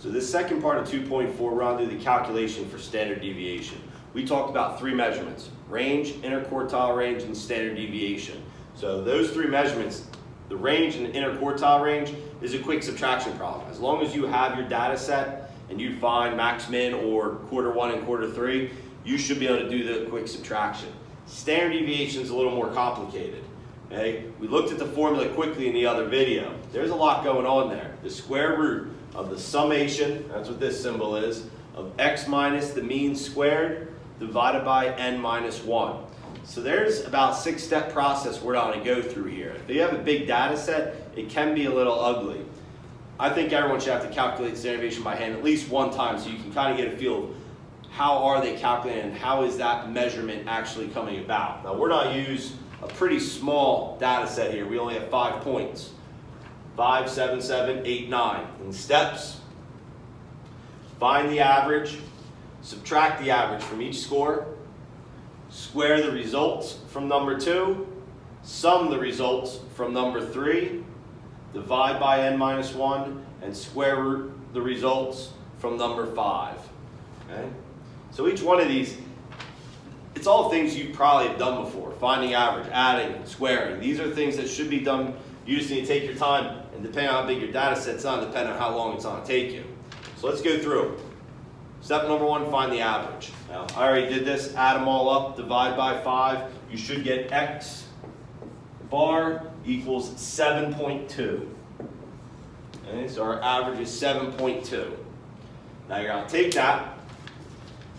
So this second part of 2.4, we're on to the calculation for standard deviation. We talked about three measurements: range, interquartile range, and standard deviation. So those three measurements, the range and the interquartile range, is a quick subtraction problem. As long as you have your data set and you find max min or quarter one and quarter three, you should be able to do the quick subtraction. Standard deviation is a little more complicated. Okay? We looked at the formula quickly in the other video. There's a lot going on there. The square root of the summation, that's what this symbol is, of x minus the mean squared divided by n minus 1. So there's about a 6-step process we're going to go through here. If you have a big data set, it can be a little ugly. I think everyone should have to calculate standard deviation by hand at least one time so you can kind of get a feel of how are they calculating and how is that measurement actually coming about. Now we're going to use a pretty small data set here. We only have 5 points. 5, 7, 7, 8, 9. In steps, find the average, subtract the average from each score, square the results from number 2, sum the results from number 3, divide by n minus 1, and square root the results from number 5. Okay? So each one of these, it's all things you probably have done before. Finding average, adding, squaring. These are things that should be done. You just need to take your time, and depending on how big your data set's on, depending on how long it's going to take you. So let's go through. Step number 1, find the average. Now, I already did this. Add them all up, divide by 5. You should get x bar equals 7.2. Okay, so our average is 7.2. Now you're going to take that,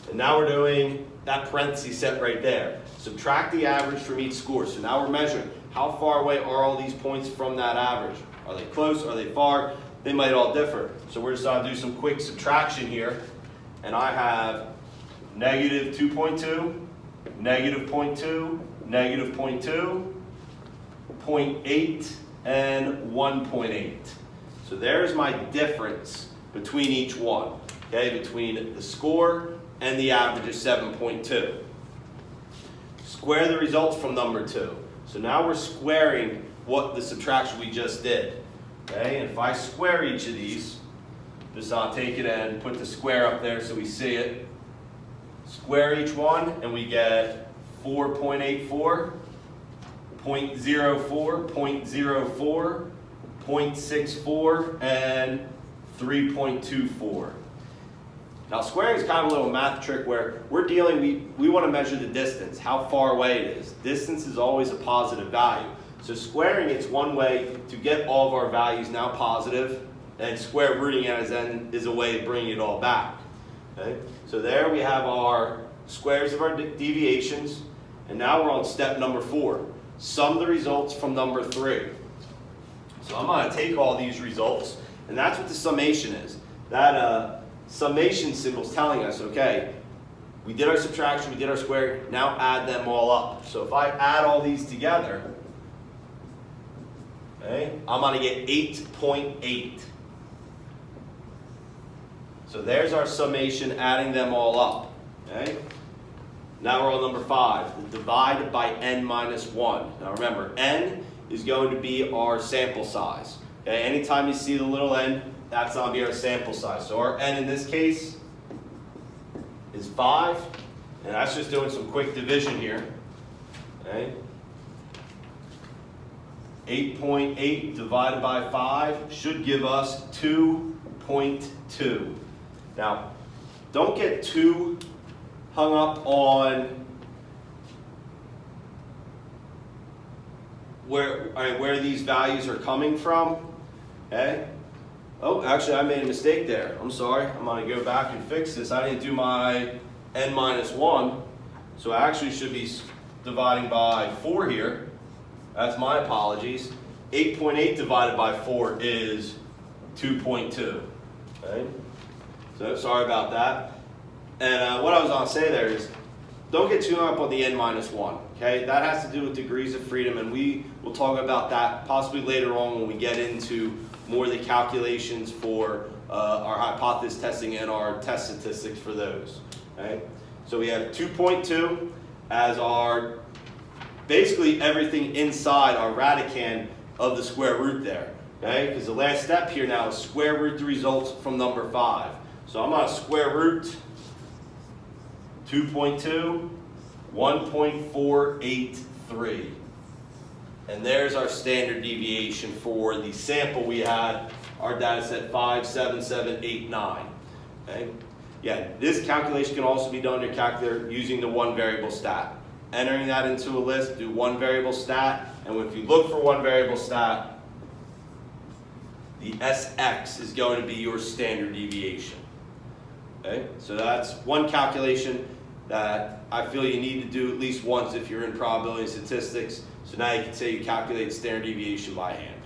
and now we're doing that parenthesis set right there. Subtract the average from each score. So now we're measuring how far away are all these points from that average. Are they close? Are they far? They might all differ. So we're just going to do some quick subtraction here. And I have negative 2.2, negative 0.2, negative 0.2, 0.8, and 1.8. So there's my difference between each one, okay, between the score and the average of 7.2. Square the results from number 2. So now we're squaring what the subtraction we just did. Okay, and if I square each of these, just I'll take it and put the square up there so we see it. Square each one, and we get 4.84, 0.04, 0.04, 0.64, and 3.24. Now squaring is kind of a little math trick where we're dealing, we want to measure the distance, how far away it is. Distance is always a positive value. So squaring it's one way to get all of our values now positive, and square rooting it is a way of bringing it all back. Okay? So there we have our squares of our deviations, and now we're on step number 4. Sum the results from number 3. So I'm going to take all these results, and that's what the summation is. That summation symbol is telling us, okay, we did our subtraction, we did our square, now add them all up. So if I add all these together, okay, I'm going to get 8.8. So there's our summation, adding them all up. Okay? Now we're on number 5, the divide by n minus 1. Now remember, n is going to be our sample size. Okay? Anytime you see the little n, that's going to be our sample size. So our n in this case is 5, and that's just doing some quick division here. Okay? 8.8 divided by 5 should give us 2.2. Now, don't get too hung up on where these values are coming from. Okay? Oh, actually, I made a mistake there. I'm sorry. I'm going to go back and fix this. I didn't do my n minus 1, so I actually should be dividing by 4 here. That's my apologies. 8.8 divided by 4 is 2.2. Okay? So sorry about that. And what I was going to say there is, don't get too hung up on the n minus 1. Okay? That has to do with degrees of freedom, and we will talk about that possibly later on when we get into more of the calculations for our hypothesis testing and our test statistics for those. Okay? So we have 2.2 as our basically everything inside our radicand of the square root there. Okay, because the last step here now is square root the results from number 5. So I'm going to square root 2.2, 1.483. And there's our standard deviation for the sample we had, our data set 57789. Okay? Yeah, this calculation can also be done on your calculator using the one variable stat. Entering that into a list, do one variable stat, and if you look for one variable stat, the SX is going to be your standard deviation. Okay? So that's one calculation that I feel you need to do at least once if you're in probability and statistics. So now you can say you calculate standard deviation by hand.